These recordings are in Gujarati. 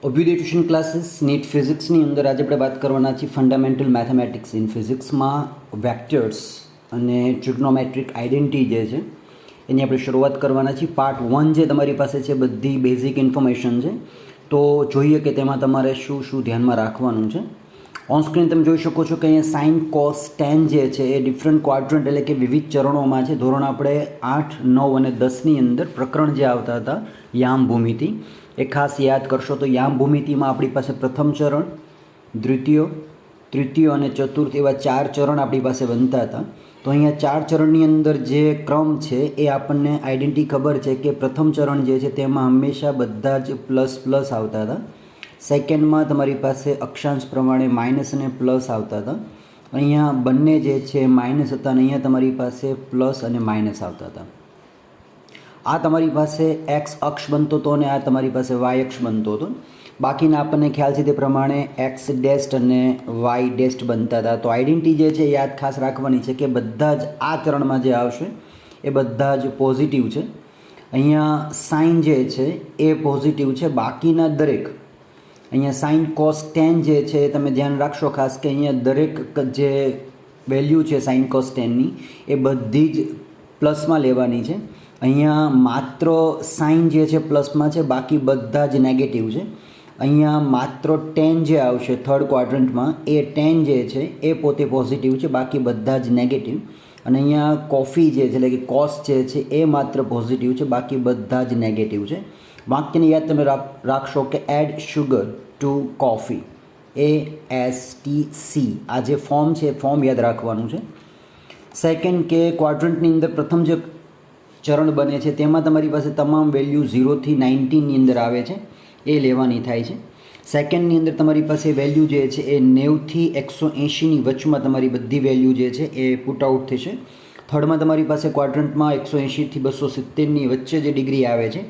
ઓબ્યુડે ટ્યુશન ક્લાસીસ નીટ ફિઝિક્સની અંદર આજે આપણે વાત કરવાના છીએ ફંડામેન્ટલ મેથેમેટિક્સ ઇન ફિઝિક્સમાં વેક્ટર્સ અને ટ્રિગ્નોમેટ્રિક આઇડેન્ટિટી જે છે એની આપણે શરૂઆત કરવાના છીએ. પાર્ટ 1 જે તમારી પાસે છે બધી બેઝિક ઇન્ફોર્મેશન છે, તો જોઈએ કે તેમાં તમારે શું શું ધ્યાનમાં રાખવાનું છે. ઓન સ્ક્રીન તમે જોઈ શકો છો કે અહીંયા સાઇન કોસ ટેન જે છે એ ડિફરન્ટ ક્વાડ્રન્ટ એટલે કે વિવિધ ચરણોમાં છે. ધોરણ આપણે 8, 9 અને 10ની અંદર પ્રકરણ જે આવતા હતા યામ ભૂમિતિ એ ખાસ યાદ કરશો. તો યામ ભૂમિતિમાં આપણી પાસે પ્રથમ ચરણ, દ્વિતીય, તૃતીય અને ચતુર્થ એવા 4 ચરણ આપણી પાસે બનતા હતા. તો અહીંયા 4 ચરણની અંદર જે ક્રમ છે એ આપણને આઈડેન્ટિટી ખબર છે કે પ્રથમ ચરણ જે છે તેમાં હંમેશા બધા જ પ્લસ પ્લસ આવતા હતા. સેકન્ડમાં તમારી પાસે અક્ષાંશ પ્રમાણે માઇનસ અને પ્લસ આવતા હતા. અહીંયા બંને જે છે માઇનસ હતા અને અહીંયા તમારી પાસે પ્લસ અને માઇનસ આવતા હતા. આ તમારી પાસે એક્સ અક્ષ બનતો હતો અને આ તમારી પાસે વાય અક્ષ બનતો હતો. બાકીના આપણને ખ્યાલ છે તે પ્રમાણે એક્સ ડેસ્ટ અને વાય ડેસ્ટ બનતા હતા. તો આઈડેન્ટિટી જે છે યાદ ખાસ રાખવાની છે કે બધા જ આ ચરણમાં જે આવશે એ બધા જ પોઝિટિવ છે. અહીંયા સાઇન જે છે એ પોઝિટિવ છે. બાકીના દરેક અહીંયા સાઇન કોસ ટેન જે છે એ તમે ધ્યાન રાખશો ખાસ કે અહીંયા દરેક જે વેલ્યુ છે સાઇન કોસ ટેનની એ બધી જ પ્લસમાં લેવાની છે. અહીંયા માત્ર સાઇન જે છે પ્લસમાં છે, બાકી બધા જ નેગેટિવ છે. અહીંયા માત્ર ટેન જે આવશે થર્ડ ક્વાડ્રન્ટમાં એ ટેન જે છે એ પોતે પોઝિટિવ છે, બાકી બધા જ નેગેટિવ. અને અહીંયા કોફી જે છે એટલે કે કોસ જે છે એ માત્ર પોઝિટિવ છે, બાકી બધા જ નેગેટિવ છે. વાક્યને યાદ તમે રાખશો કે add sugar to coffee, ASTC આ જે ફોર્મ છે એ ફોર્મ યાદ રાખવાનું છે. સેકન્ડ કે ક્વાડ્રન્ટની અંદર પ્રથમ જે ચરણ બને છે તેમાં તમારી પાસે તમામ વેલ્યુ 0થી 19ની અંદર આવે છે એ લેવાની થાય છે. સેકન્ડની અંદર તમારી પાસે વેલ્યુ જે છે એ 90થી 180ની વચમાં તમારી બધી વેલ્યુ જે છે એ પુટ આઉટ થશે. થર્ડમાં તમારી પાસે ક્વાડ્રન્ટમાં 180થી 270ની વચ્ચે જે ડિગ્રી આવે છે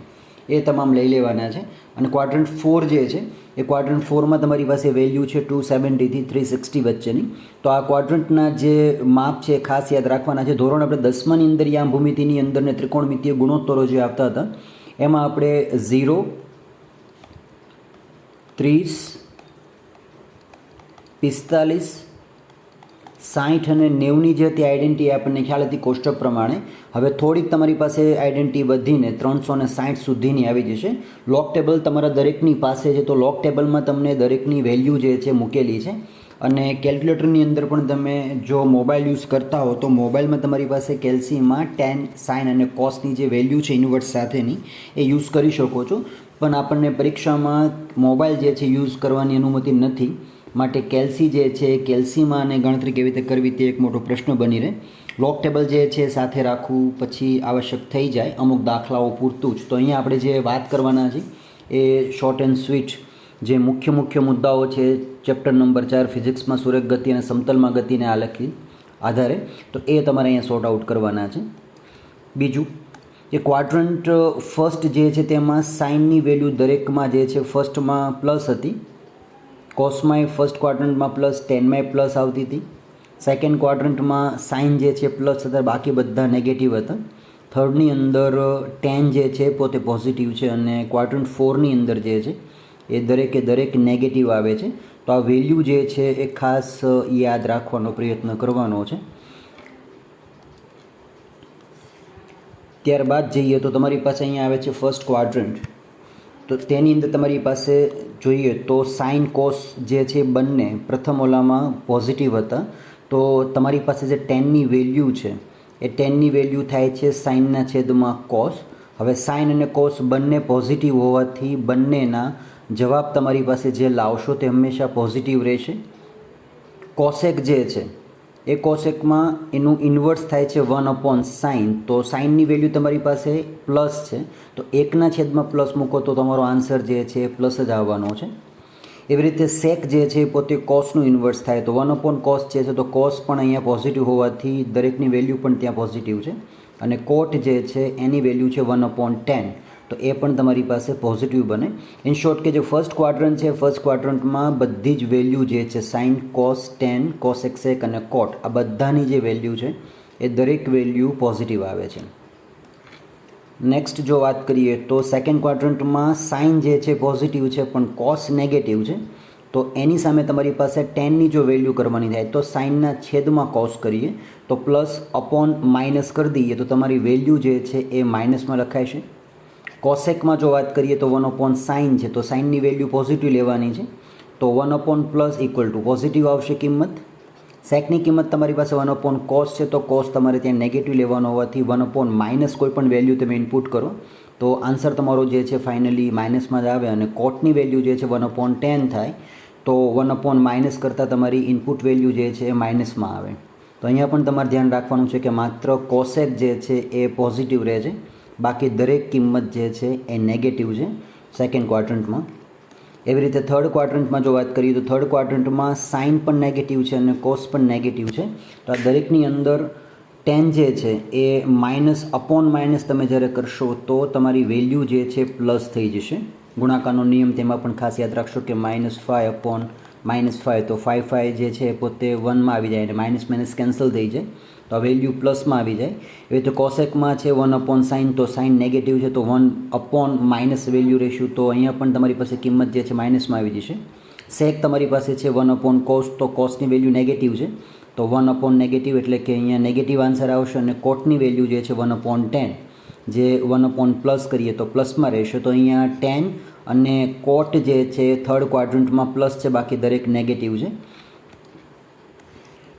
એ તમામ લઈ લેવાના છે. અને ક્વાડ્રન્ટ 4 જે છે એ ક્વાડ્રન્ટ 4માં તમારી પાસે વેલ્યુ છે 270થી 360 વચ્ચેની. તો આ ક્વાડ્રન્ટના જે માપ છે ખાસ યાદ રાખવાના છે. ધોરણ આપણે 10માની અંદર યામ ભૂમિતિની અંદર ને ત્રિકોણમિતીય ગુણોત્તરો જે આવતા હતા એમાં આપણે 0, 30, 45, 60 અને 90ની જે હતી આઈડેન્ટિટી આપણને ખ્યાલ હતી કોષ્ટક પ્રમાણે. હવે થોડીક તમારી પાસે આઈડેન્ટિટી વધીને 360 સુધીની આવી જશે. લોક ટેબલ તમારા દરેકની પાસે છે, તો લોક ટેબલમાં તમને દરેકની વેલ્યુ જે છે મૂકેલી છે. અને કેલ્ક્યુલેટરની અંદર પણ તમે જો મોબાઈલ યુઝ કરતા હો તો મોબાઈલમાં તમારી પાસે કેલ્સીમાં ટેન, સાઇન અને કોસની જે વેલ્યુ છે ઇન્વર્સ સાથેની એ યુઝ કરી શકો છો. પણ આપણને પરીક્ષામાં મોબાઈલ જે છે યુઝ કરવાની અનુમતિ નથી, માટે કેલ્સી જે છે કેલ્સીમાં અને ગણતરી કેવી રીતે કરવી તે એક મોટો પ્રશ્ન બની રહે. લોક ટેબલ જે છે સાથે રાખવું પછી આવશ્યક થઈ જાય અમુક દાખલાઓ પૂરતું જ. તો અહીંયા આપણે જે વાત કરવાના છે એ શોર્ટ એન્ડ સ્વીટ જે મુખ્ય મુદ્દાઓ છે ચેપ્ટર નંબર 4 ફિઝિક્સમાં સુરેખ ગતિ અને સમતલમાં ગતિને આલેખી આધારે, તો એ તમારે અહીંયા સોર્ટ આઉટ કરવાના છે. બીજું જે ક્વાડ્રન્ટ ફર્સ્ટ જે છે તેમાં સાઇનની વેલ્યુ દરેકમાં જે છે ફર્સ્ટમાં પ્લસ હતી, કોસમાં ફર્સ્ટ ક્વાડ્રન્ટમાં પ્લસ, ટેનમાં પ્લસ આવતી હતી. સેકન્ડ ક્વાડ્રન્ટમાં સાઇન જે છે પ્લસ હતા, બાકી બધા નેગેટિવ હતા. થર્ડની અંદર ટેન જે છે પોતે પોઝિટિવ છે અને ક્વાડ્રન્ટ 4ની અંદર જે છે એ દરેક નેગેટિવ આવે છે. તો આ વેલ્યુ જે છે એ ખાસ યાદ રાખવાનો પ્રયત્ન કરવાનો છે. ત્યારબાદ જઈએ તો તમારી પાસે અહીંયા આવે છે ફર્સ્ટ ક્વાડ્રન્ટ. તો તેની અંદર તમારી પાસે જોઈએ તો સાઇન કોસ જે છે બંને પ્રથમ ઓલામાં પોઝિટિવ હતા. તો તમારી પાસે જે ટેનની વેલ્યુ છે એ ટેનની વેલ્યુ થાય છે સાઇનના છેદમાં કોસ. હવે સાઇન અને કોસ બંને પોઝિટિવ હોવાથી બંનેના જવાબ તમારી પાસે જે લાવશો તે હંમેશા પોઝિટિવ રહેશે. કોસેક જે છે એ કોસેકમાં એનું ઇન્વર્સ થાય છે 1/sin. તો સાઇનની વેલ્યુ તમારી પાસે પ્લસ છે, તો 1ના છેદમાં પ્લસ મૂકો તો તમારો આન્સર જે છે એ પ્લસ જ આવવાનો છે. એવી રીતે સેક જે છે એ પોતે કોસનું ઇન્વર્સ થાય, તો 1/cos જે છે તો કોસ પણ અહીંયા પોઝિટિવ હોવાથી દરેકની વેલ્યુ પણ ત્યાં પોઝિટિવ છે. અને કોટ જે છે એની વેલ્યુ છે 1/10, તો એ પણ તમારી પાસે પોઝિટિવ બને. ઇન શોર્ટ કે જે ફર્સ્ટ ક્વાડ્રન્ટ છે ફર્સ્ટ ક્વાડ્રન્ટમાં બધી જ વેલ્યુ જે છે સાઇન, કોસ, ટેન, કોસેક, સેક અને કોટ આ બધાની જે વેલ્યુ છે એ દરેક વેલ્યુ પોઝિટિવ આવે છે. નેક્સ્ટ જો વાત કરીએ તો સેકન્ડ ક્વાડ્રન્ટમાં સાઇન જે છે પોઝિટિવ છે પણ કોસ નેગેટિવ છે, તો એની સામે તમારી પાસે ટેનની જો વેલ્યુ કરવાની થાય તો સાઇનના છેદમાં કોસ કરીએ તો પ્લસ અપોન માઇનસ કરી દઈએ તો તમારી વેલ્યુ જે છે એ માઇનસમાં લખાય છે. કોસેકમાં જો વાત કરીએ તો 1/sin છે, તો સાઇનની વેલ્યુ પોઝિટિવ લેવાની છે, તો 1/+ ઇક્વલ ટુ પોઝિટિવ આવશે કિંમત. સેકની કિંમત તમારી પાસે 1/cos છે, તો કોસ તમારે ત્યાં નેગેટિવ લેવાનો હોવાથી 1/- કોઈ પણ વેલ્યુ તમે ઇનપુટ કરો તો આન્સર તમારો જે છે ફાઇનલી માઇનસમાં જ આવે અને કોટની વેલ્યુ જે છે 1/10 થાય, તો 1/- કરતાં તમારી ઇનપુટ વેલ્યુ જે છે એ માઇનસમાં આવે. તો અહીંયા પણ તમારે ધ્યાન રાખવાનું છે કે માત્ર કોસેક જે છે એ પોઝિટિવ રહે છે, બાકી દરેક કિંમત જે છે એ નેગેટિવ છે સેકન્ડ ક્વાડ્રન્ટમાં. એવી રીતે થર્ડ ક્વાડ્રન્ટમાં જો વાત કરીએ તો થર્ડ ક્વાડ્રન્ટમાં સાઇન પણ નેગેટિવ છે અને કોસ પણ નેગેટિવ છે. તો આ દરેકની અંદર ટેન જે છે એ -/- તમે જ્યારે કરશો તો તમારી વેલ્યુ જે છે પ્લસ થઈ જશે. ગુણાકારનો નિયમ તેમાં પણ ખાસ યાદ રાખશો કે -5/-5, તો 5 જે છે પોતે 1માં આવી જાય અને માઇનસ કેન્સલ થઈ જાય, તો આ વેલ્યુ પ્લસમાં આવી જાય. એવી રીતે કોસેકમાં છે 1/sin, તો સાઇન નેગેટિવ છે તો 1/- વેલ્યુ રહેશું, તો અહીંયા પણ તમારી પાસે કિંમત જે છે માઇનસમાં આવી જશે. સેક તમારી પાસે છે 1/cos, તો કોસની વેલ્યુ નેગેટિવ છે, તો 1/- એટલે કે અહીંયા નેગેટિવ આન્સર આવશે અને કોટની વેલ્યુ જે છે 1/10, જે 1/+ કરીએ તો પ્લસમાં રહેશે, તો અહીંયા 10 અને કોટ જે છે થર્ડ ક્વાડ્રન્ટમાં પ્લસ છે, બાકી દરેક નેગેટિવ છે.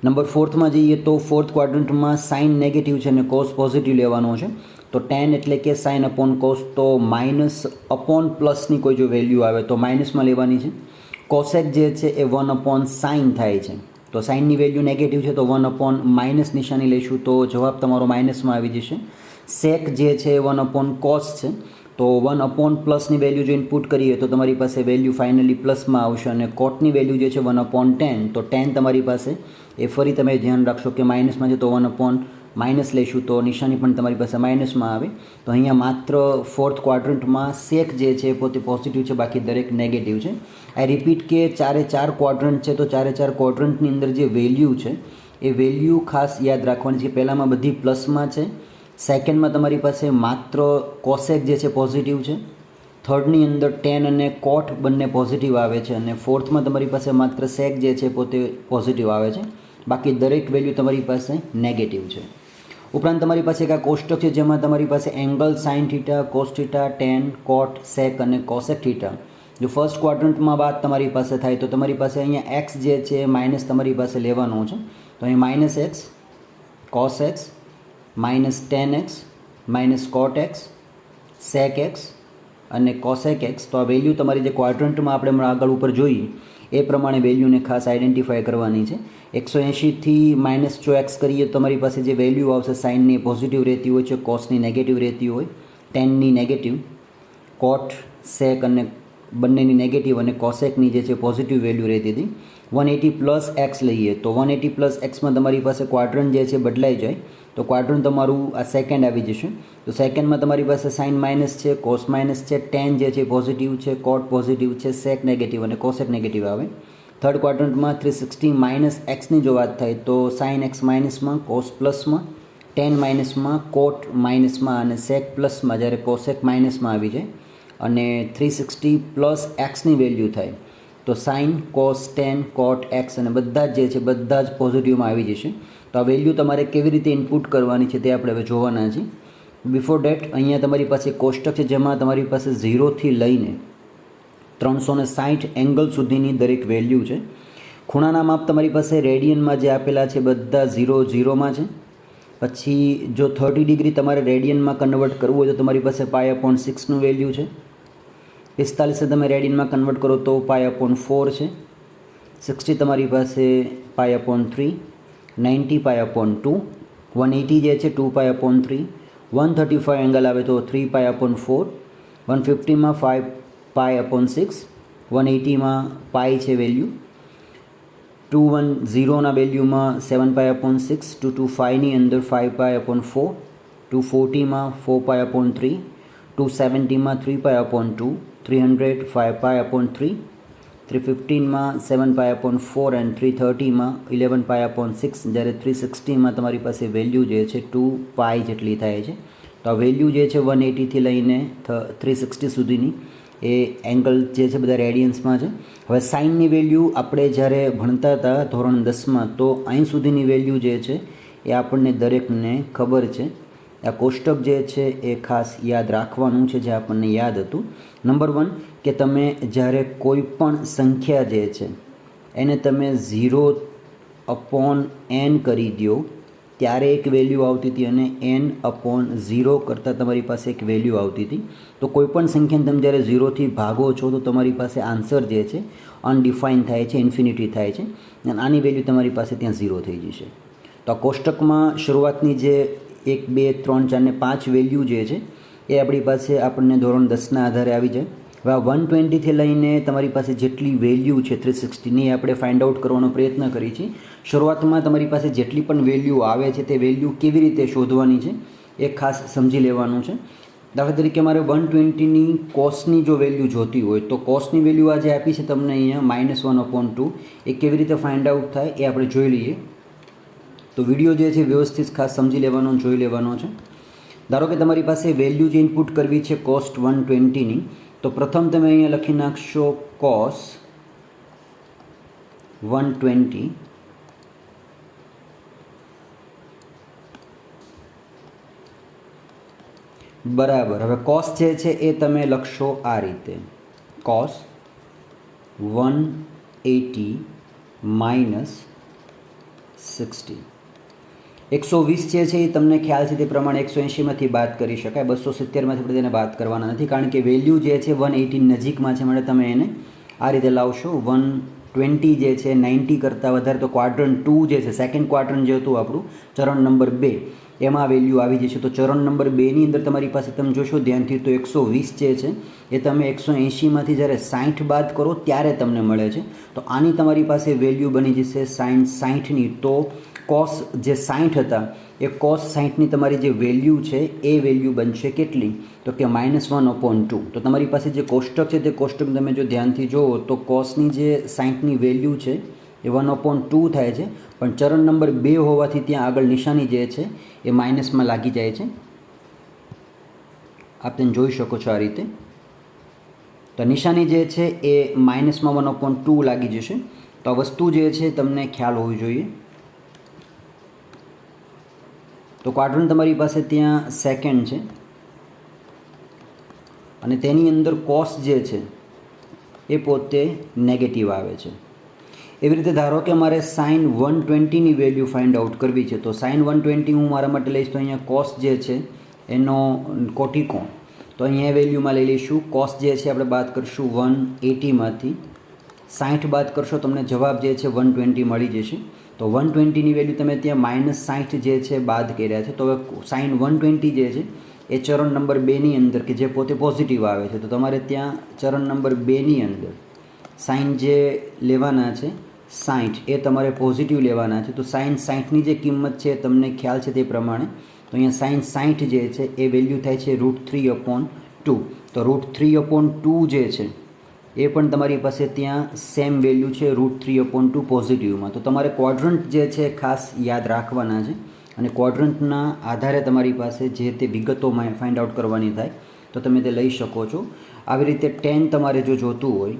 નંબર 4થમાં જઈએ તો ફોર્થ ક્વાડ્રન્ટમાં સાઇન નેગેટિવ છે અને કોસ પોઝિટિવ લેવાનો છે, તો 10 એટલે કે sin/cos, તો -/+ની કોઈ જો વેલ્યુ આવે તો માઇનસમાં લેવાની છે. કોસેક જે છે એ 1/sin થાય છે, તો સાઇનની વેલ્યુ નેગેટિવ છે તો 1/- નિશાની લઈશું, તો જવાબ તમારો માઇનસમાં આવી જશે. સેક જે છે 1/cos છે, તો 1/+ની વેલ્યુ જો ઇનપુટ કરીએ તો તમારી પાસે વેલ્યુ ફાઇનલી પ્લસમાં આવશે અને કોટની વેલ્યુ જે છે 1/10, તો 10 તમારી પાસે એ ફરી તમે ધ્યાન રાખશો કે માઇનસમાં છે તો 1/- લઈશું તો નિશાની પણ તમારી પાસે માઇનસમાં આવે. તો અહીંયા માત્ર ફોર્થ ક્વાડ્રન્ટમાં સેક જે છે પોતે પોઝિટિવ છે, બાકી દરેક નેગેટિવ છે. આઈ રિપીટ કે 4 ક્વાડ્રન્ટ છે, તો 4 ક્વાડ્રન્ટની અંદર જે વેલ્યુ છે એ વેલ્યુ ખાસ યાદ રાખવાની છે. પહેલાંમાં બધી પ્લસમાં છે, સેકન્ડમાં તમારી પાસે માત્ર કોસેક જે છે પોઝિટિવ છે, થર્ડની અંદર 10 અને કોટ બંને પોઝિટિવ આવે છે અને ફોર્થમાં તમારી પાસે માત્ર સેક જે છે પોતે પોઝિટિવ આવે છે, બાકી દરેક વેલ્યુ તમારી પાસે નેગેટિવ છે. ઉપરાંત તમારી પાસે એક આ કોષ્ટક છે જેમાં તમારી પાસે angle sine theta, cos theta, tan, cot, sec અને કોસેક થીટા. જો ફર્સ્ટ ક્વાડ્રન્ટમાં વાત તમારી પાસે થાય તો તમારી પાસે અહીંયા એક્સ જે છે માઇનસ તમારી પાસે લેવાનો છે, તો અહીં -x, cos x, -10x, -cot x, sec x અને cosec x. તો આ વેલ્યુ તમારી જે ક્વાડ્રન્ટમાં આપણે હમણાં આગળ ઉપર જોઈ એ પ્રમાણે વેલ્યુને ખાસ આઈડેન્ટિફાય કરવાની છે. 180થી -4x કરીએ તો તમારી પાસે જે વેલ્યુ આવશે સાઇનની પોઝિટિવ રહેતી હોય છે, કોસની નેગેટિવ રહેતી હોય, ટેનની નેગેટિવ, કોટ, સેક અને બંનેની નેગેટિવ અને કોસેકની જે છે પોઝિટિવ વેલ્યુ રહેતી હતી. 180+x લઈએ તો 180+xમાં તમારી પાસે ક્વાડ્રન્ટ જે છે બદલાઈ જાય, તો ક્વાડ્રન્ટ તમારું આ સેકન્ડ આવી જશે. તો સેકન્ડમાં તમારી પાસે સાઇન માઇનસ છે, કોસ માઇનસ છે, ટેન જે છે પોઝિટિવ છે, કોટ પોઝિટિવ છે, સેક નેગેટિવ અને કોસેક નેગેટિવ આવે. થર્ડ ક્વાડ્રન્ટમાં 360 -xની જો વાત થાય તો સાઇન x માઇનસમાં, કોસ પ્લસમાં, ટેન માઇનસમાં, કોટ માઇનસમાં અને સેક પ્લસમાં, જ્યારે કોસેક માઇનસમાં આવી જાય. અને 360+xની વેલ્યુ થાય તો સાઇન, કોસ, ટેન, કોટ, એક્સ અને બધા જ જે છે બધા જ પોઝિટિવમાં આવી જશે. તો આ વેલ્યુ તમારે કેવી રીતે ઇનપુટ કરવાની છે તે આપણે હવે જોવાના છીએ. બિફોર ડેટ અહીંયા તમારી પાસે કોષ્ટક છે જેમાં તમારી પાસે 0થી લઈને 360 એંગલ સુધીની દરેક વેલ્યુ છે. ખૂણાના માપ તમારી પાસે રેડિયનમાં જે આપેલા છે બધા 0, 0માં છે. પછી જો 30 ડિગ્રી તમારે રેડિયનમાં કન્વર્ટ કરવું હોય તો તમારી પાસે π/6નું વેલ્યુ છે. 45 તમે રેડિયનમાં કન્વર્ટ કરો તો π/4 છે. 60 તમારી પાસે π/3, 90 π/2, 180 જે છે 2π/3, 135 એંગલ આવે તો 3π/4, 150માં 5π/6, 180માં પાઈ છે વેલ્યુ, 210ના વેલ્યુમાં 7π/6, 225ની અંદર 5π/4, 240માં 4π/3, 270માં 3π/2, 300 5π/3, 315માં 7π/4 અને 330માં 11π/6, જ્યારે 360માં તમારી પાસે વેલ્યુ જે છે 2π જેટલી થાય છે. તો આ વેલ્યુ જે છે 180થી લઈને 360 સુધીની એ એંગલ જે છે બધા રેડિયન્સમાં છે. હવે સાઇનની વેલ્યુ આપણે જ્યારે ભણતા હતા ધોરણ 10માં તો અહીં સુધીની વેલ્યુ જે છે એ આપણને દરેકને ખબર છે. આ કોષ્ટક જે છે એ ખાસ યાદ રાખવાનું છે જે આપણને યાદ હતું. નંબર 1 કે તમે જ્યારે કોઈ પણ સંખ્યા જે છે એને તમે 0/n કરી દો ત્યારે એક વેલ્યુ આવતી હતી અને n/0 કરતાં તમારી પાસે એક વેલ્યુ આવતી હતી. તો કોઈપણ સંખ્યાને તમે જ્યારે 0થી ભાગો છો તો તમારી પાસે આન્સર જે છે અનડિફાઇન થાય છે, ઇન્ફિનિટી થાય છે અને આની વેલ્યુ તમારી પાસે ત્યાં 0 થઈ જશે. તો આ કોષ્ટકમાં શરૂઆતની જે 1 2 3 4 ને 5 વેલ્યુ જે છે એ આપણી પાસે આપણને ધોરણ 10ના આધારે આવી જાય. હવે આ 120થી લઈને તમારી પાસે જેટલી વેલ્યુ છે 360ની આપણે ફાઇન્ડ આઉટ કરવાનો પ્રયત્ન કરીએ છીએ. શરૂઆતમાં તમારી પાસે જેટલી પણ વેલ્યુ આવે છે તે વેલ્યુ કેવી રીતે શોધવાની છે એ ખાસ સમજી લેવાનું છે. દાખલા તરીકે મારે 120ની કોસની જો વેલ્યુ જોતી હોય તો કોસની વેલ્યુ આજે આપી છે તમને અહીંયા -1/2. એ કેવી રીતે ફાઇન્ડ આઉટ થાય એ આપણે જોઈ લઈએ. તો વિડીયો જે છે વ્યવસ્થિત ખાસ સમજી લેવાનો, જોઈ લેવાનો છે. ધારો કે તમારી પાસે વેલ્યુ જે ઇનપુટ કરવી છે કોસ્ટ 120ની, તો પ્રથમ તમે અહીંયા લખી નાખશો cos 120 બરાબર. હવે કોસ જે છે એ તમે લખશો આ રીતે cos 180 -60. 120 જે છે એ તમને ખ્યાલ છે તે પ્રમાણે 180માંથી બાદ કરી શકાય, 270માંથી આપણે તેને બાદ કરવાના નથી કારણ કે વેલ્યુ જે છે 180 નજીકમાં છે માટે તમે એને આ રીતે લાવશો. 120 જે છે 90 કરતાં વધારે તો ક્વાડ્રન્ટ 2 જે છે સેકન્ડ ક્વાડ્રન્ટ જે હતું આપણું ચરણ નંબર 2 એમાં વેલ્યુ આવી જશે. તો ચરણ નંબર 2ની અંદર તમારી પાસે તમે જોશો ધ્યાનથી તો 120 જે છે એ તમે 180માંથી જ્યારે 60 બાદ કરો ત્યારે તમને મળે છે. તો આની તમારી પાસે વેલ્યુ બની જશે sin 60ની. તો કોસ જે 60 હતા એ કોસ 60ની તમારી જે વેલ્યુ છે એ વેલ્યુ બનશે કેટલી તો કે -1/2. તો તમારી પાસે જે કોષ્ટક છે તે કોષ્ટક તમે જો ધ્યાનથી જુઓ તો કોસની જે 60ની વેલ્યુ છે એ 1/2 થાય છે, પણ ચરણ નંબર 2 હોવાથી ત્યાં આગળ નિશાની જે છે એ માઇનસમાં લાગી જાય છે. આપ તેને જોઈ શકો છો આ રીતે. તો નિશાની જે છે એ માઇનસમાં 1/2 લાગી જશે. તો આ વસ્તુ જે છે તમને ખ્યાલ હોવી જોઈએ. તો ક્વાડ્રન્ટ તમારી પાસે ત્યાં સેકન્ડ છે અને તેની અંદર કોસ જે છે એ પોતે નેગેટિવ આવે છે. એવી રીતે ધારો કે મારે sin 120ની વેલ્યુ ફાઇન્ડ આઉટ કરવી છે. તો sin 120 હું મારા માટે લઈશ તો અહીંયા કોસ જે છે એનો કોટિકોણ, તો અહીંયા વેલ્યુમાં લઈ લઈશું. કોસ જે છે આપણે બાદ કરશું 180માંથી 60 બાદ કરશો તમને જવાબ જે છે 120 મળી જશે. તો 120ની વેલ્યુ તમે ત્યાં -60 જે છે બાદ કર્યા છે. તો હવે sin 120 જે છે એ ચરણ નંબર 2ની અંદર કે જે પોતે પોઝિટિવ આવે છે, તો તમારે ત્યાં ચરણ નંબર 2ની અંદર સાઇન જે લેવાના છે 60 એ તમારે પોઝિટિવ લેવાના છે. તો sin 60ની જે કિંમત છે તમને ખ્યાલ છે તે પ્રમાણે, તો અહીંયા sin 60 જે છે એ વેલ્યુ થાય છે √3/2. તો √3/2 જે છે એ પણ તમારી પાસે ત્યાં સેમ વેલ્યુ છે √3/2 પોઝિટિવમાં. તો તમારે ક્વોડ્રન્ટ જે છે ખાસ યાદ રાખવાના છે અને ક્વોડ્રન્ટના આધારે તમારી પાસે જે તે વિગતો ફાઇન્ડ આઉટ કરવાની થાય તો તમે તે લઈ શકો છો. આવી રીતે tan તમારે જો જોતું હોય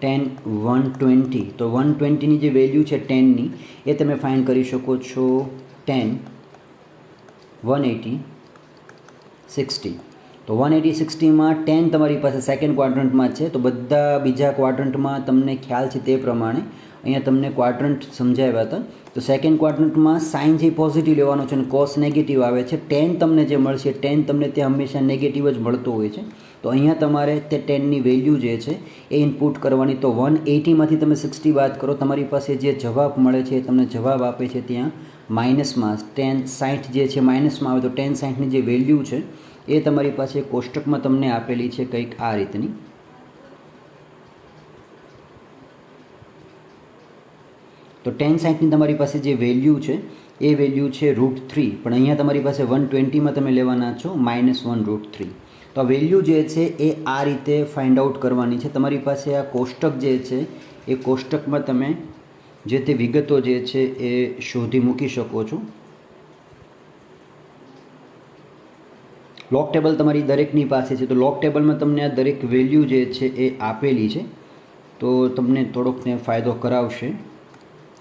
tan 120, તો 120ની જે વેલ્યુ છે tanની એ તમે ફાઇન્ડ કરી શકો છો tan 180 60. તો 180 60માં tan તમારી પાસે સેકન્ડ ક્વાડ્રન્ટમાં છે. તો બધા બીજા ક્વાડ્રન્ટમાં તમને ખ્યાલ છે તે પ્રમાણે અહીંયા તમને ક્વાડ્રન્ટ સમજાવ્યા હતા. તો સેકન્ડ ક્વાડ્રન્ટમાં સાઇન જે પોઝિટિવ લેવાનો છે અને કોસ નેગેટિવ આવે છે. tan તમને જે મળશે tan તમને ત્યાં હંમેશા નેગેટિવ જ મળતો હોય છે. તો અહીંયા તમારે તે tanની વેલ્યુ જે છે એ ઇનપુટ કરવાની. તો 180માંથી તમે 60 બાદ કરો, તમારી પાસે જે જવાબ મળે છે એ તમને જવાબ આપે છે ત્યાં માઇનસમાં. tan 60 જે છે માઇનસમાં આવે તો tan 60ની જે વેલ્યુ છે એ તમારી પાસે કોષ્ટકમાં તમને આપેલી છે કંઈક આ રીતની. તો tan 60ની તમારી પાસે જે વેલ્યુ છે એ વેલ્યુ છે √3, પણ અહીંયા તમારી પાસે 120માં તમે લેવાના છો -1√3. તો આ વેલ્યુ જે છે એ આ રીતે ફાઇન્ડ આઉટ કરવાની છે. તમારી પાસે આ કોષ્ટક જે છે એ કોષ્ટકમાં તમે જે તે વિગતો જે છે એ શોધી મૂકી શકો છો. લોગ ટેબલ તમારી દરેકની પાસે છે, તો લોગ ટેબલમાં તમને આ દરેક વેલ્યુ જે છે એ આપેલી છે, તો તમને થોડોકને ફાયદો કરાવશે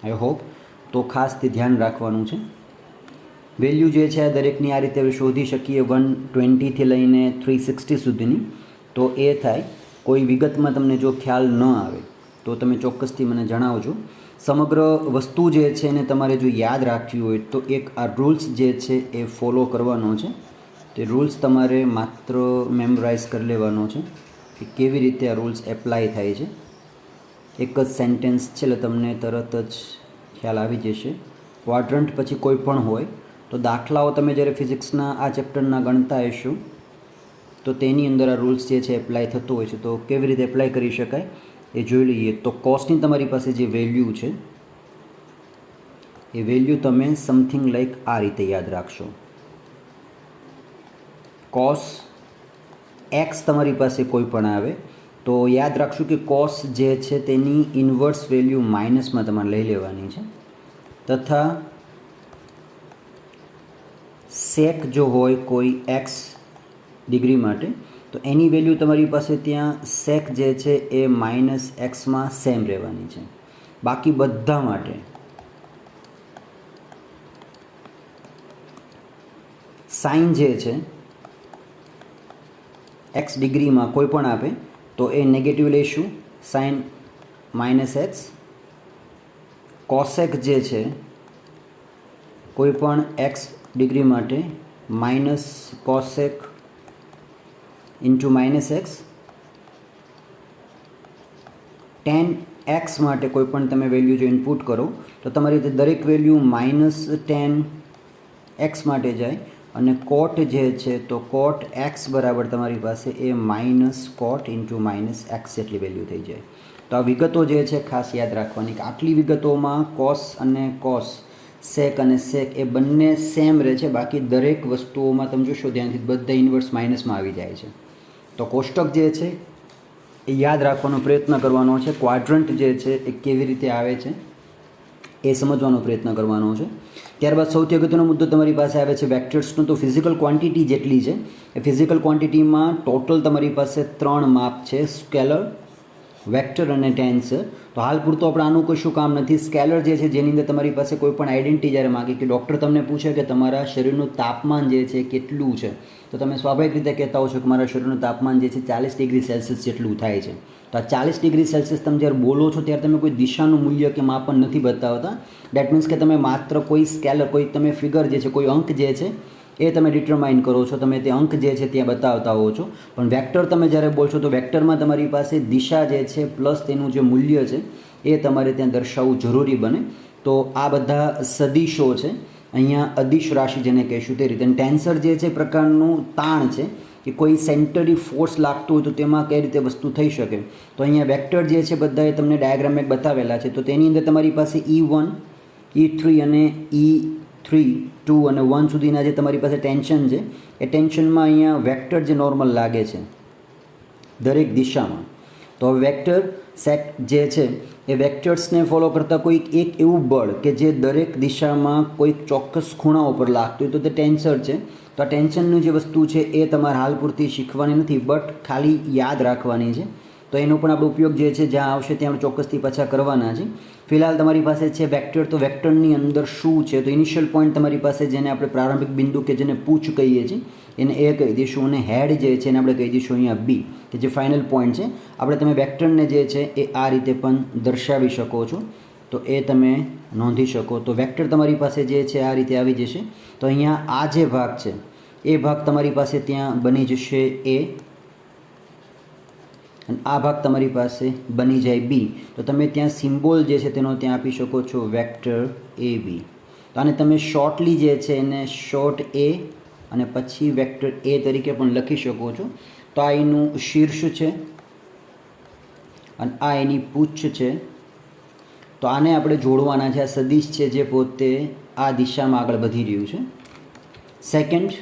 આઈ હોપ. તો ખાસ તે ધ્યાન રાખવાનું છે. વેલ્યુ જે છે આ દરેકની આ રીતે શોધી શકીએ 120થી લઈને 360 સુધીની. તો એ થાય. કોઈ વિગતમાં તમને જો ખ્યાલ ન આવે તો તમે ચોક્કસથી મને જણાવજો. સમગ્ર વસ્તુ જે છે એને તમારે જો યાદ રાખવી હોય તો એક આ રૂલ્સ જે છે એ ફોલો કરવાનો છે. તે રૂલ્સ તમારે માત્ર મેમરાઇઝ કરી લેવાનો છે કે કેવી રીતે આ રૂલ્સ એપ્લાય થાય છે. એક જ સેન્ટેન્સ છે એટલે તમને તરત જ ખ્યાલ આવી જશે. ક્વાડ્રન્ટ પછી કોઈ પણ હોય તો દાખલાઓ તમે જ્યારે ફિઝિક્સના આ ચેપ્ટરના ગણતા હશો તો તેની અંદર આ રૂલ્સ જે છે એપ્લાય થતો હોય છે. તો કેવી રીતે એપ્લાય કરી શકાય એ જોઈ લઈએ. તો કોસની તમારી પાસે જે વેલ્યુ છે એ વેલ્યુ તમે સમથિંગ લાઈક આ રીતે યાદ રાખશો. કોસ એક્સ તમારી પાસે કોઈ પણ આવે તો યાદ રાખશું કે કોસ જે છે તેની ઇન્વર્સ વેલ્યુ માઇનસમાં તમારે લઈ લેવાની છે. તથા સેક જો હોય કોઈ એક્સ ડિગ્રી માટે તો એની વેલ્યુ તમારી પાસે ત્યાં સેક જે છે એ માઇનસ એક્સમાં સેમ રહેવાની છે. બાકી બધા માટે સાઇન જે છે એક્સ ડિગ્રીમાં કોઈ પણ આપે તો એ નેગેટિવ લઈશું, સાઇન માઇનસ એક્સ. કોસેક જે છે કોઈ પણ એક્સ ડિગ્રી માટે minus cosec into minus x. Ten x માટે કોઈ પણ તમે વેલ્યુ જો ઇનપુટ કરો તો તમારી રીતે દરેક વેલ્યુ માઇનસ ટેન એક્સ માટે જાય. અને કોટ જે છે તો કોટ એક્સ બરાબર તમારી પાસે એ minus cot into minus x જેટલી વેલ્યુ થઈ જાય. તો આ વિગતો જે છે ખાસ યાદ રાખવાની કે આટલી વિગતોમાં કોસ અને કોસ, સેક અને સેક એ બંને સેમ રહે છે. બાકી દરેક વસ્તુઓમાં તમે જોશો ધ્યાનથી બધા ઇન્વર્સ માઇનસમાં આવી જાય છે. તો કોષ્ટક જે છે એ યાદ રાખવાનો પ્રયત્ન કરવાનો છે. ક્વાડ્રન્ટ જે છે એ કેવી રીતે આવે છે એ સમજવાનો પ્રયત્ન કરવાનો છે. ત્યારબાદ સૌથી અગત્યનો મુદ્દો તમારી પાસે આવે છે વેક્ટર્સનો. તો ફિઝિકલ ક્વોન્ટિટી જેટલી છે એ ફિઝિકલ ક્વોન્ટિટીમાં ટોટલ તમારી પાસે 3 માપ છે, સ્કેલર, વેક્ટર અને ટેન્સર. તો હાલ પૂરતું આપણે આનું કશું કામ નથી. સ્કેલર જે છે જેની અંદર તમારી પાસે કોઈ પણ આઈડેન્ટિટી જ્યારે માગે કે ડૉક્ટર તમને પૂછે કે તમારા શરીરનું તાપમાન જે છે કેટલું છે તો તમે સ્વાભાવિક રીતે કહેતા હો છો કે મારા શરીરનું તાપમાન જે છે 40 ડિગ્રી સેલ્સિયસ જેટલું થાય છે. તો આ 40 ડિગ્રી સેલ્સિયસ તમે જ્યારે બોલો છો ત્યારે તમે કોઈ દિશાનું મૂલ્ય કે માપન નથી બતાવતા. દેટ મીન્સ કે તમે માત્ર કોઈ સ્કેલર, કોઈ તમે ફિગર જે છે, કોઈ અંક જે છે એ તમે ડિટરમાઇન કરો છો, તમે તે અંક જે છે ત્યાં બતાવતા હો છો. પણ વેક્ટર તમે જ્યારે બોલશો તો વેક્ટરમાં તમારી પાસે દિશા જે છે પ્લસ તેનું જે મૂલ્ય છે એ તમારે ત્યાં દર્શાવવું જરૂરી બને. તો આ બધા સદિશો છે. અહીંયા અદિશ રાશિ જેને કહીશું તે રીતે. ટેન્સર જે છે પ્રકારનું તાણ છે કે કોઈ સેન્ટરી ફોર્સ લાગતું હોય તો તેમાં કઈ રીતે વસ્તુ થઈ શકે. તો અહીંયા વેક્ટર જે છે બધાએ તમને ડાયાગ્રામ એક બતાવેલા છે. તો તેની અંદર તમારી પાસે E1, E3 અને E3, 2 અને 1 સુધીના જે તમારી પાસે ટેન્શન છે એ ટેન્શનમાં અહીંયા વેક્ટર જે નોર્મલ લાગે છે દરેક દિશામાં. તો હવે વેક્ટર સેટ જે છે એ વેક્ટર્સને ફોલો કરતાં કોઈક એક એવું બળ કે જે દરેક દિશામાં કોઈક ચોક્કસ ખૂણા ઉપર લાગતું હોય તો તે ટેન્સર છે. તો આ ટેન્શનની જે વસ્તુ છે એ તમારે હાલ પૂરતી શીખવાની નથી, બટ ખાલી યાદ રાખવાની છે. તો એનો પણ આપણો ઉપયોગ જે છે જ્યાં આવશે ત્યાં આપણે ચોક્કસથી પાછા કરવાના છે. ફિલહાલ તમારી પાસે છે વેક્ટર. તો વેક્ટરની અંદર શું છે તો ઇનિશિયલ પોઈન્ટ તમારી પાસે જેને આપણે પ્રારંભિક બિંદુ કે જેને પૂછ કહીએ છીએ એને એ કહી દઈશું. અને હેડ જે છે એને આપણે કહી દઈશું અહીંયા બી કે જે ફાઇનલ પોઈન્ટ છે. આપણે તમે વેક્ટરને જે છે એ આ રીતે પણ દર્શાવી શકો છો. તો એ તમે નોંધી શકો. તો વેક્ટર તમારી પાસે જે છે આ રીતે આવી જશે. તો અહીંયા આ જે ભાગ છે એ ભાગ તમારી પાસે ત્યાં બની જશે એ અને આ ભાગ તમારી પાસે બની જાય બી. તો તમે ત્યાં સિમ્બોલ જે છે તેનો ત્યાં આપી શકો છો વેક્ટર એ બી. તો આને તમે શોર્ટલી જે છે એને શોર્ટ એ અને પછી વેક્ટર એ તરીકે પણ લખી શકો છો. તો આ એનું શીર્ષ છે અને આ એની પૂછ છે. તો આને આપણે જોડવાના છે. આ સદિશ છે જે પોતે આ દિશામાં આગળ વધી રહ્યું છે. સેકન્ડ,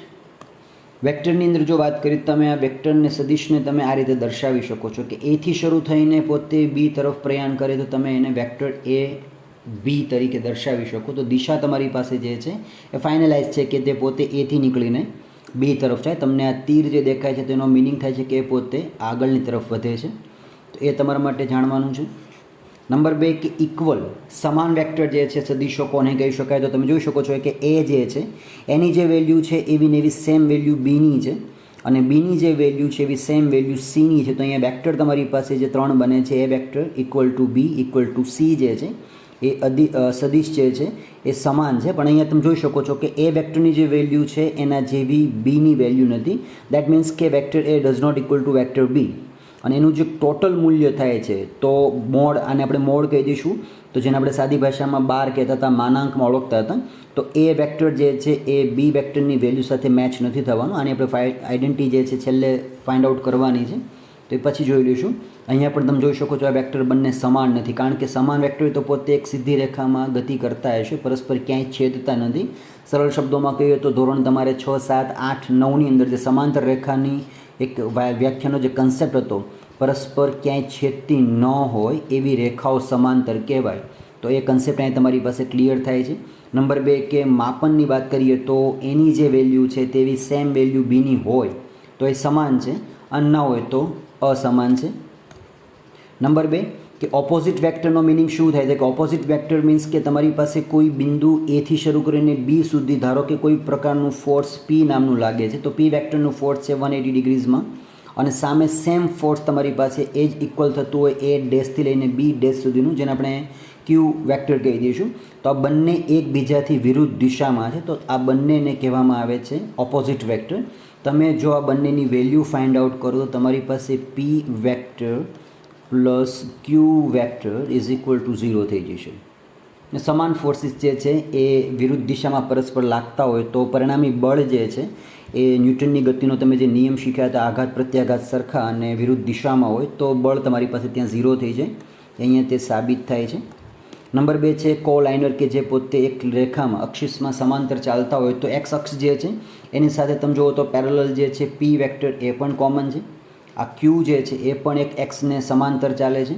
વેક્ટરની અંદર જો વાત કરીએ તમે આ વેક્ટરને સદિશને તમે આ રીતે દર્શાવી શકો છો કે એથી શરૂ થઈને પોતે બી તરફ પ્રયાણ કરે તો તમે એને વેક્ટર એ બી તરીકે દર્શાવી શકો. તો દિશા તમારી પાસે જે છે એ ફાઇનલાઇઝ છે કે તે પોતે એથી નીકળીને બી તરફ જાય. તમને આ તીર જે દેખાય છે તેનો મિનિંગ થાય છે કે એ પોતે આગળની તરફ વધે છે. તો એ તમારા માટે જાણવાનું છે. નંબર 2 કે ઇક્વલ, સમાન વેક્ટર જે છે સદીશો કોને કહી શકાય? તો તમે જોઈ શકો છો કે એ જે છે એની જે વેલ્યુ છે એવી ને એવી સેમ વેલ્યુ બીની છે, અને બીની જે વેલ્યુ છે એવી સેમ વેલ્યુ સીની છે. તો અહીંયા વેક્ટર તમારી પાસે જે 3 બને છે a vector equal to b equal to c જે છે એ સદીશ જે છે એ સમાન છે. પણ અહીંયા તમે જોઈ શકો છો કે એ વેક્ટરની જે વેલ્યુ છે એના જેવી બીની વેલ્યુ નથી. દેટ મીન્સ કે vector a does not equal to vector b, અને એનું જે ટોટલ મૂલ્ય થાય છે તો મોડ, આને આપણે મોડ કહી દઈશું. તો જેને આપણે સાદી ભાષામાં બાર કહેતા હતા, માનાંકમાં ઓળખતા હતા. તો એ વેક્ટર જે છે એ બી વેક્ટરની વેલ્યુ સાથે મેચ નથી થવાનું. આની આપણે આઈડેન્ટિટી જે છે છેલ્લે ફાઇન્ડ આઉટ કરવાની છે, તો એ પછી જોઈ લઈશું. અહીંયા પણ તમે જોઈ શકો છો આ વેક્ટર બંને સમાન નથી, કારણ કે સમાન વેક્ટર તો પોતે એક સીધી રેખામાં ગતિ કરતા હશે, પરસ્પર ક્યાંય છેદતા નથી. સરળ શબ્દોમાં કહીએ તો ધોરણ તમારે 6, 7, 8, 9ની અંદર જે સમાંતર રેખાની એક વ્યાખ્યાનો જે કન્સેપ્ટ હતો, પરસ્પર ક્યાંય છેદતી ન હોય એવી રેખાઓ સમાંતર કહેવાય. તો એ કન્સેપ્ટ અહીં તમારી પાસે ક્લિયર થાય છે. નંબર 2 કે માપનની વાત કરીએ તો એની જે વેલ્યુ છે તેવી સેમ વેલ્યુ બીની હોય તો એ સમાન છે, અને ન હોય તો અસમાન છે. નંબર 2 કે ઓપોઝિટ વેક્ટરનો મિનિંગ શું થાય છે? કે ઓપોઝિટ વેક્ટર મીન્સ કે તમારી પાસે કોઈ બિંદુ એથી શરૂ કરીને બી સુધી ધારો કે કોઈ પ્રકારનું ફોર્સ પી નામનું લાગે છે. તો પી વેક્ટરનું ફોર્સ છે 180 ડિગ્રીઝમાં, અને સામે સેમ ફોર્સ તમારી પાસે એ જ ઇક્વલ થતું હોય એ ડેશથી લઈને બી ડેશ સુધીનું, જેને આપણે ક્યુ વેક્ટર કહી દઈશું. તો આ બંને એકબીજાથી વિરુદ્ધ દિશામાં છે, તો આ બંનેને કહેવામાં આવે છે ઓપોઝિટ વેક્ટર. તમે જો આ બંનેની વેલ્યુ ફાઇન્ડ આઉટ કરો તો તમારી પાસે p vector plus q vector is equal to 0 થઈ જશે. સમાન ફોર્સિસ જે છે એ વિરુદ્ધ દિશામાં પરસ્પર લાગતા હોય તો પરિણામી બળ જે છે એ ન્યૂટનની ગતિનો તમે જે નિયમ શીખ્યા હતા, આઘાત પ્રત્યાઘાત સરખા અને વિરુદ્ધ દિશામાં હોય તો બળ તમારી પાસે ત્યાં 0 થઈ જાય. અહીંયા તે સાબિત થાય છે. નંબર 2 છે કોલાઇનર, કે જે પોતે એક રેખામાં અક્ષિસમાં સમાંતર ચાલતા હોય તો એક્સ અક્ષ જે છે એની સાથે તમે જુઓ તો પેરેલલ જે છે પી વેક્ટર એ પણ કોમન છે. આ ક્યુ જે છે એ પણ એક એક્સને સમાંતર ચાલે છે.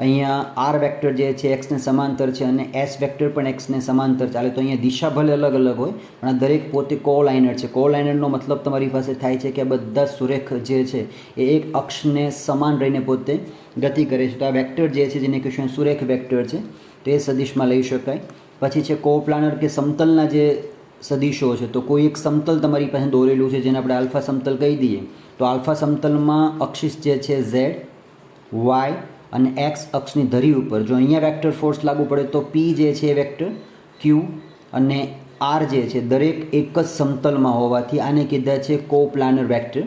અહીંયા આર વેક્ટર જે છે એક્સને સમાંતર છે, અને એસ વેક્ટર પણ એક્સને સમાંતર ચાલે. તો અહીંયા દિશા ભલે અલગ અલગ હોય પણ આ દરેક પોતે કોલાઇનર છે. કોલાઇનરનો મતલબ તમારી પાસે થાય છે કે આ બધા સુરેખ જે છે એ એક અક્ષને સમાન રહીને પોતે ગતિ કરે છે. તો આ વેક્ટર જે છે જેને કહેશું સુરેખ વેક્ટર છે, તો એ સદિશમાં લઈ શકાય. પછી છે કોપ્લાનર, કે સમતલના જે સદિશો છે. તો કોઈ એક સમતલ તમારી પાસે દોરેલું છે જેને આપણે આલ્ફા સમતલ કહી દઈએ. તો આલ્ફા સમતલમાં અક્ષિસ જે છે ઝેડ, વાય અને એક્સ અક્ષની ધરી ઉપર જો અહીંયા વેક્ટર ફોર્સ લાગુ પડે તો પી જે છે એ વેક્ટર, ક્યુ અને આર જે છે દરેક એક જ સમતલમાં હોવાથી આને કીધા છે કોપ્લાનર વેક્ટર.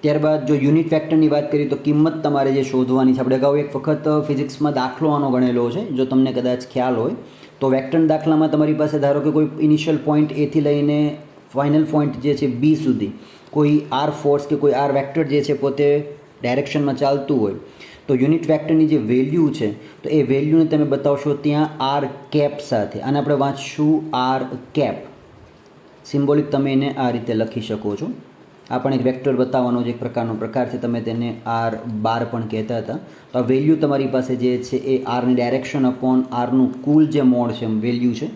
ત્યારબાદ જો યુનિટ વેક્ટરની વાત કરીએ તો કિંમત તમારે જે શોધવાની છે, આપણે અગાઉ એક વખત ફિઝિક્સમાં દાખલો આનો ગણેલો છે, જો તમને કદાચ ખ્યાલ હોય તો વેક્ટર દાખલામાં તમારી પાસે ધારો કે કોઈ ઇનિશિયલ પોઈન્ટ એથી લઈને ફાઇનલ પોઈન્ટ જે છે બી સુધી કોઈ આર ફોર્સ કે કોઈ આર વેક્ટર જે છે પોતે ડાયરેક્શનમાં ચાલતું હોય તો યુનિટ વેક્ટરની જે વેલ્યુ છે તો એ વેલ્યુને તમે બતાવશો ત્યાં આર કેપ સાથે. આને આપણે વાંચશું આર કેપ. સિમ્બોલિક તમે એને આ રીતે લખી શકો છો. આ પણ એક વેક્ટર બતાવવાનો જ એક પ્રકારનો પ્રકાર છે, તમે તેને આર બાર પણ કહેતા હતા. તો આ વેલ્યુ તમારી પાસે જે છે એ આરની ડાયરેક્શન અપોન આરનું કુલ જે મોડ છે વેલ્યુ છે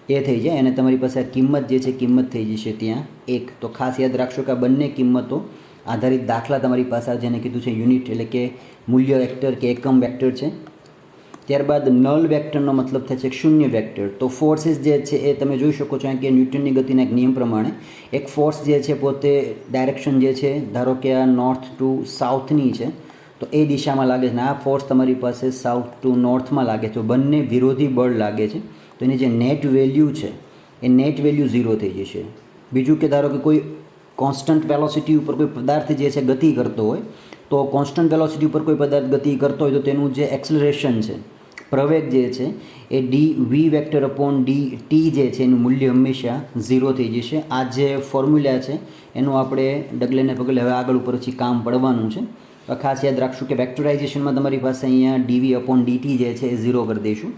એ થઈ જાય, અને તમારી પાસે આ કિંમત જે છે કિંમત થઈ જશે ત્યાં 1. તો ખાસ યાદ રાખશો કે આ બંને કિંમતો આધારિત દાખલા તમારી પાસે જેને કીધું છે યુનિટ એટલે કે મૂલ્ય વેક્ટર કે એકમ વેક્ટર છે. ત્યારબાદ નલ વેક્ટરનો મતલબ થાય છે શૂન્ય વેક્ટર. તો ફોર્સિસ જે છે એ તમે જોઈ શકો છો કે ન્યૂટનની ગતિના એક નિયમ પ્રમાણે એક ફોર્સ જે છે પોતે ડાયરેક્શન જે છે ધારો કે આ નોર્થ ટુ સાઉથની છે તો એ દિશામાં લાગે છે, અને આ ફોર્સ તમારી પાસે સાઉથ ટુ નોર્થમાં લાગે છે. બંને વિરોધી બળ લાગે છે, તો એની જે નેટ વેલ્યુ છે એ નેટ વેલ્યુ 0 થઈ જશે. બીજું કે ધારો કે કોઈ કોન્સ્ટન્ટ વેલોસિટી ઉપર કોઈ પદાર્થ જે છે ગતિ કરતો હોય તો કોન્સ્ટન્ટ વેલોસિટી ઉપર કોઈ પદાર્થ ગતિ કરતો હોય તો તેનું જે એક્સલરેશન છે, પ્રવેગ જે છે એ ડી વી વેક્ટર અપોન ડી ટી જે છે એનું મૂલ્ય હંમેશા 0 થઈ જશે. આ જે ફોર્મ્યુલા છે એનું આપણે ડગલે ને પગલે હવે આગળ ઉપર પછી કામ પડવાનું છે. ખાસ યાદ રાખશું કે વેક્ટરાઇઝેશનમાં તમારી પાસે અહીંયા ડીવી અપોન ડીટી જે છે એ 0 કરી દઈશું.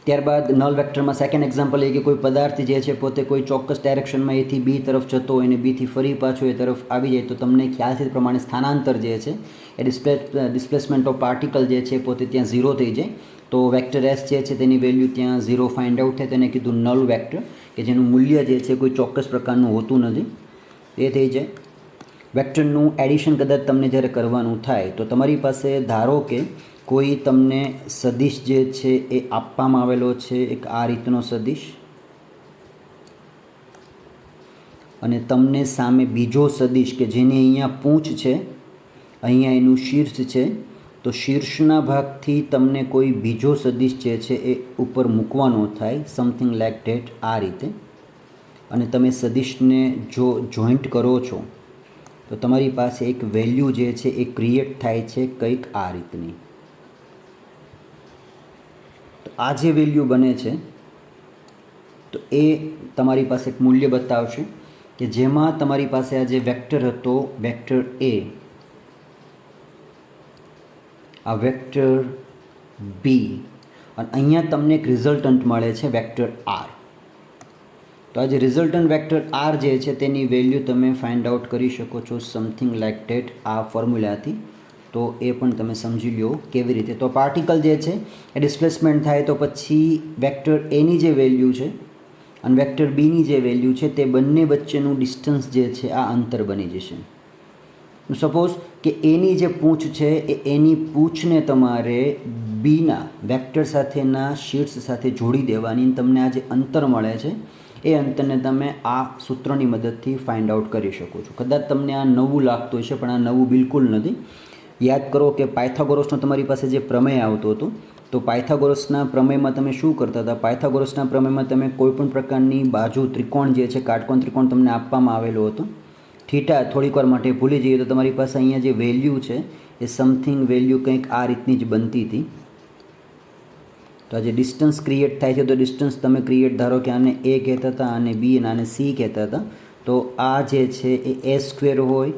ત્યારબાદ નલ વેક્ટરમાં સેકન્ડ એક્ઝામ્પલ એ કે કોઈ પદાર્થ જે છે પોતે કોઈ ચોક્કસ ડાયરેક્શનમાં એથી બી તરફ જતો હોય અને બીથી ફરી પાછો એ તરફ આવી જાય તો તમને ખ્યાલ છે તે પ્રમાણે સ્થાનાંતર જે છે એ ડિસ્પ્લેસમેન્ટ ઓફ પાર્ટિકલ જે છે પોતે ત્યાં 0 થઈ જાય. તો વેક્ટર એસ જે છે તેની વેલ્યુ ત્યાં 0 ફાઇન્ડ આઉટ થાય, તેને કીધું નલ વેક્ટર, કે જેનું મૂલ્ય જે છે કોઈ ચોક્કસ પ્રકારનું હોતું નથી, એ થઈ જાય. વેક્ટરનું એડિશન કદાચ તમને જ્યારે કરવાનું થાય તો તમારી પાસે ધારો કે કોઈ તમને સદિશ જે છે એ આપવામાં આવેલો છે, એક આ રીતનો સદિશ, અને તમને સામે બીજો સદિશ કે જેની અહીંયા પૂંછ છે, અહીંયા એનું શીર્ષ છે, તો શીર્ષના ભાગથી તમને કોઈ બીજો સદિશ જે છે એ ઉપર મૂકવાનો થાય, સમથિંગ લાઈક ધેટ, આ રીતે. અને તમે સદિશને જો જોઈન્ટ કરો છો તો તમારી પાસે એક વેલ્યુ જે છે એ ક્રિએટ થાય છે કંઈક આ રીતની. તો આ જે વેલ્યુ બને છે તો એ તમારી પાસે એક મૂલ્ય બતાવશે કે જેમાં તમારી પાસે આ જે વેક્ટર હતો, વેક્ટર એ, આ વેક્ટર બી, અને અહીંયા તમને એક રિઝલ્ટન્ટ મળે છે વેક્ટર આર. તો આ જે રિઝલ્ટન્ટ વેક્ટર આર જે છે તેની વેલ્યુ તમે ફાઇન્ડ આઉટ કરી શકો છો સમથિંગ લાઈક ડેટ આ ફોર્મ્યુલાથી. તો એ પણ તમે સમજી લો કેવી રીતે. તો પાર્ટિકલ જે છે એ ડિસ્પ્લેસમેન્ટ થાય તો પછી વેક્ટર એની જે વેલ્યુ છે અને વેક્ટર બીની જે વેલ્યુ છે તે બંને વચ્ચેનું ડિસ્ટન્સ જે છે આ અંતર બની જશે. સપોઝ કે એની જે પૂંછ છે એ એની પૂંછને તમારે બીના વેક્ટર સાથેના શીર્ષ સાથે જોડી દેવાની, તમને આ જે અંતર મળે છે એ અંતરને તમે આ સૂત્રની મદદથી ફાઇન્ડ આઉટ કરી શકો છો. કદાચ તમને આ નવું લાગતું હશે પણ આ નવું બિલકુલ નથી. યાદ કરો કે પાયથાગોરસનો તમારી પાસે જે પ્રમેય આવતો હતો, તો પાયથાગોરસના પ્રમેયમાં તમે શું કરતા હતા? પાયથાગોરસના પ્રમેયમાં તમે કોઈપણ પ્રકારની બાજુ ત્રિકોણ જે છે, કાટકોણ ત્રિકોણ તમને આપવામાં આવેલો હતો. થીટા થોડીક વાર માટે ભૂલી જઈએ તો તમારી પાસે અહીંયા જે વેલ્યુ છે એ સમથિંગ વેલ્યુ કંઈક આ રીતની જ બનતી હતી. તો આ જે ડિસ્ટન્સ ક્રિએટ થાય છે, તો ડિસ્ટન્સ તમે ક્રિએટ ધારો કે આને એ કહેતા હતા, આને બી અને આને સી કહેતા હતા. તો આ જે છે એ એ સ્ક્વેર હોય,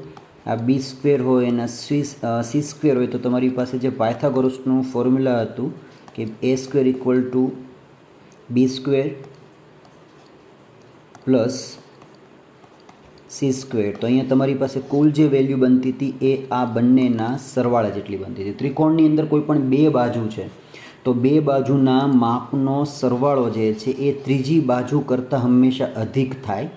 આ બી સ્ક્વેર હોય અને સી સ્ક્વેર હોય, તો તમારી પાસે જે પાયથાગોરસનું ફોર્મ્યુલા હતું કે a square equal to b square plus c square. તો અહીંયા તમારી પાસે કુલ જે વેલ્યુ બનતી હતી એ આ બંનેના સરવાળા જેટલી બનતી હતી. ત્રિકોણની અંદર કોઈ પણ બે બાજુ છે તો બે બાજુના માપનો સરવાળો જે છે એ ત્રીજી બાજુ કરતાં હંમેશા અધિક થાય,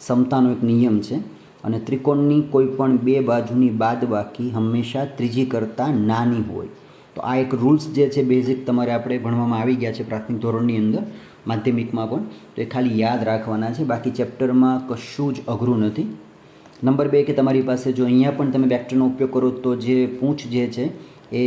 સમતાનો એક નિયમ છે. અને ત્રિકોણની કોઈ પણ બે બાજુની બાદબાકી હંમેશા ત્રીજી કરતાં નાની હોય. તો આ એક રૂલ્સ જે છે બેઝિક તમારે આપણે ભણવામાં આવી ગયા છે પ્રાથમિક ધોરણની અંદર, માધ્યમિકમાં પણ. તો એ ખાલી યાદ રાખવાના છે, બાકી ચેપ્ટરમાં કશું જ અઘરું નથી. નંબર 2 કે તમારી પાસે જો અહીંયા પણ તમે વેક્ટરનો ઉપયોગ કરો તો જે પૂંછ જે છે એ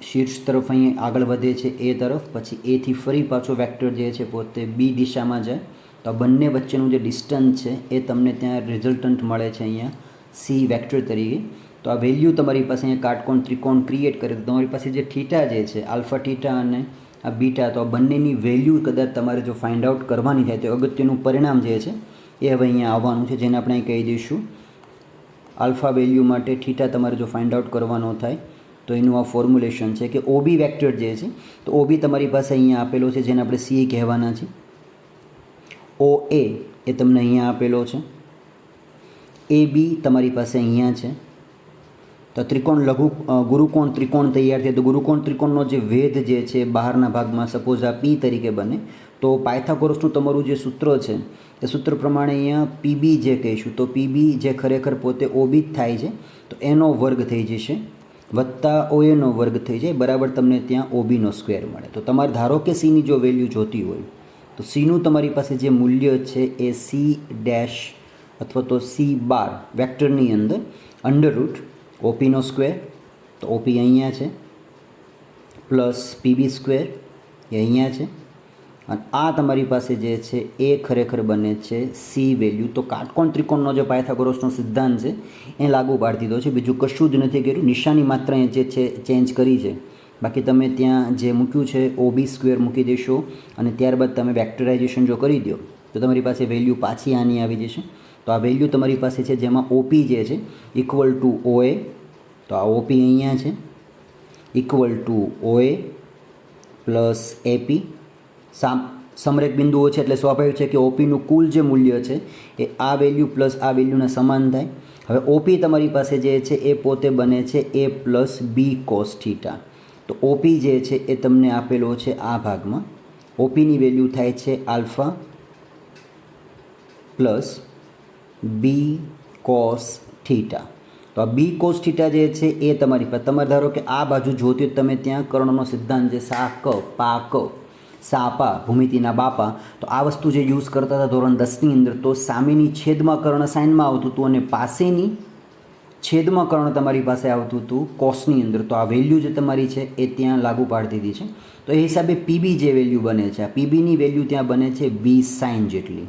શીર્ષ તરફ અહીં આગળ વધે છે એ તરફ, પછી એથી ફરી પાછો વેક્ટર જે છે પોતે બી દિશામાં જાય. તો આ બંને વચ્ચેનું જે ડિસ્ટન્સ છે એ તમને ત્યાં રિઝલ્ટન્ટ મળે છે અહીંયા સી વેક્ટર તરીકે. તો આ વેલ્યુ તમારી પાસે અહીંયા કાટકોણ ત્રિકોણ ક્રિએટ કરે તો તમારી પાસે જે થીટા જે છે, આલ્ફા થીટા અને આ બીટા, તો આ બંનેની વેલ્યુ કદાચ તમારે જો ફાઇન્ડ આઉટ કરવાની થાય તો અગત્યનું પરિણામ જે છે એ હવે અહીંયા આવવાનું છે, જેને આપણે અહીં કહી દઈશું આલ્ફા વેલ્યુ માટે થીટા તમારે જો ફાઇન્ડ આઉટ કરવાનો થાય તો એનું આ ફોર્મ્યુલેશન છે કે ઓબી વેક્ટર જે છે, તો ઓબી તમારી પાસે અહીંયા આપેલો છે જેને આપણે સી કહેવાના છે. ઓ એ તમને અહીંયા આપેલો છે, એ બી તમારી પાસે અહીંયા છે. તો ત્રિકોણ ગુરુકોણ ત્રિકોણ તૈયાર થાય. તો ગુરુકોણ ત્રિકોણનો જે વેધ જે છે બહારના ભાગમાં સપોઝ આ પી તરીકે બને, તો પાયથાગોરસનું તમારું જે સૂત્ર છે એ સૂત્ર પ્રમાણે અહીંયા પીબી જે કહીશું, તો પીબી જે ખરેખર પોતે ઓબી જ થાય છે, તો એનો વર્ગ થઈ જશે વત્તા ઓએનો વર્ગ થઈ જાય, બરાબર તમને ત્યાં ઓબીનો સ્ક્વેર મળે. તો તમારે ધારો કે સીની જો વેલ્યુ જોતી હોય તો સીનું તમારી પાસે જે મૂલ્ય છે એ સી ડેશ અથવા તો સી બાર વેક્ટરની અંદર અંડર રૂટ ઓપીનો સ્ક્વેર, તો ઓપી અહીંયા છે, પ્લસ પીબી સ્ક્વેર એ અહીંયા છે, અને આ તમારી પાસે જે છે એ ખરેખર બને છે સી વેલ્યુ. તો કાટકોણ ત્રિકોણનો જે પાયથાગોરસનો સિદ્ધાંત છે એ લાગુ પાડી દીધો છે, બીજું કશું જ નથી કર્યું. નિશાની માત્ર એ જે છે ચેન્જ કરી છે, બાકી તમે ત્યાં જે મૂક્યું છે ઓબી સ્ક્વેર મૂકી દેશો અને ત્યારબાદ તમે વેક્ટરાઇઝેશન જો કરી દો તો તમારી પાસે વેલ્યુ પાછી આની આવી જશે. તો આ વેલ્યુ તમારી પાસે છે જેમાં ઓપી જે છે ઇક્વલ ટુ ઓએ, તો આ ઓપી અહીંયા છે ઇક્વલ ટુ ઓએ પ્લસ એપી. સમરેખ બિંદુઓ છે એટલે સ્વાભાવિક છે કે ઓપીનું કુલ જે મૂલ્ય છે એ આ વેલ્યુ પ્લસ આ વેલ્યુના સમાન થાય. હવે ઓપી તમારી પાસે જે છે એ પોતે બને છે એ પ્લસ બી કોસ થીટા. તો ઓપી જે છે એ તમને આપેલો છે આ ભાગમાં. ઓપીની વેલ્યુ થાય છે alpha plus b cos theta. તો આ બી કોસ થીટા જે છે એ તમારી પાસે, તમારે ધારો કે આ બાજુ જોતી હોય તમે ત્યાં કર્ણનો સિદ્ધાંત જે સા ક પા ક સાપા ભૂમિતિના બાપા, તો આ વસ્તુ જે યુઝ કરતા હતા ધોરણ 10ની અંદર, તો સામેની છેદમાં કર્ણ સાઇનમાં આવતું હતું અને પાસેની છેદમાં કર્ણ તમારી પાસે આવતું હતું કોસની અંદર. તો આ વેલ્યુ જે તમારી છે એ ત્યાં લાગુ પાડી દીધી છે. તો એ હિસાબે પીબી જે વેલ્યુ બને છે, આ પીબીની વેલ્યુ ત્યાં બને છે બી સાઇન જેટલી.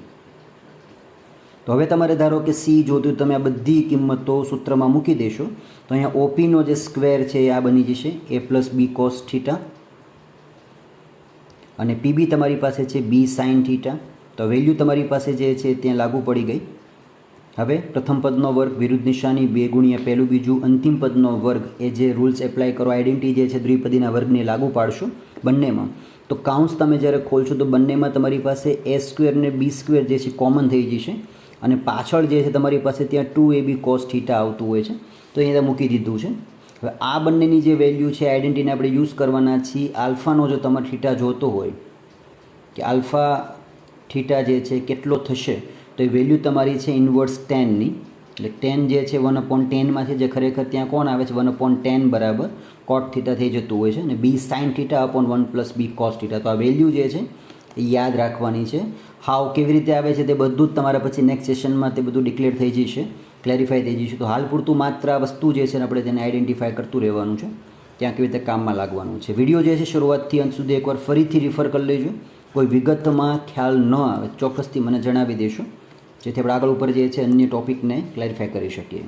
તો હવે તમારે ધારો કે સી જોતું, તમે આ બધી કિંમતો સૂત્રમાં મૂકી દેશો તો અહીંયા ઓપીનો જે સ્ક્વેર છે એ આ બની જશે એ પ્લસ બી કોસ થીટા, અને પીબી તમારી પાસે છે બી સાઇન થીટા. તો વેલ્યુ તમારી પાસે જે છે ત્યાં લાગુ પડી ગઈ. હવે પ્રથમ પદનો વર્ગ વિરુદ્ધ નિશાની 2 ગુણ્યા પહેલું બીજું અંતિમ પદનો વર્ગ, એ જે રૂલ્સ એપ્લાય કરો, આઈડેન્ટિટી જે છે દ્વિપદીના વર્ગને લાગુ પાડશો બંનેમાં. તો કાઉન્સ તમે જ્યારે ખોલશો તો બંનેમાં તમારી પાસે એ સ્ક્વેર ને બી સ્ક્વેર જે છે કોમન થઈ જશે, અને પાછળ જે છે તમારી પાસે ત્યાં 2ab cos થીટા આવતું હોય છે. તો અહીંયા મૂકી દીધું છે. હવે આ બંનેની જે વેલ્યુ છે આઈડેન્ટિટીને આપણે યુઝ કરવાના છીએ. આલ્ફાનો જો તમારે થીટા જોતો હોય કે આલ્ફા થીટા જે છે કેટલો થશે, તો એ વેલ્યુ તમારી છે ઇન્વર્સ 10ની, એટલે 10 જે છે 1/10માં છે, જે ખરેખર ત્યાં કોણ આવે છે 1/10 બરાબર કોટ થીટા થઈ જતું હોય છે, અને b sine theta upon 1 plus b cos theta. તો આ વેલ્યુ જે છે એ યાદ રાખવાની છે. હાવ કેવી રીતે આવે છે તે બધું જ તમારા પછી નેક્સ્ટ સેશનમાં તે બધું ડિક્લેર થઈ જશે, ક્લેરિફાઈ થઈ જશે. તો હાલ પૂરતું માત્ર આ વસ્તુ જે છે ને આપણે તેને આઈડેન્ટિફાય કરતું રહેવાનું છે, ત્યાં કેવી રીતે કામમાં લાગવાનું છે. વિડીયો જે છે શરૂઆતથી અંત સુધી એકવાર ફરીથી રિફર કરી લેજો. કોઈ વિગતમાં ખ્યાલ ન આવે ચોક્કસથી મને જણાવી દેશો, જેથી આપણે આગળ ઉપર જે છે અન્ય ટૉપિકને ક્લેરિફાય કરી શકીએ.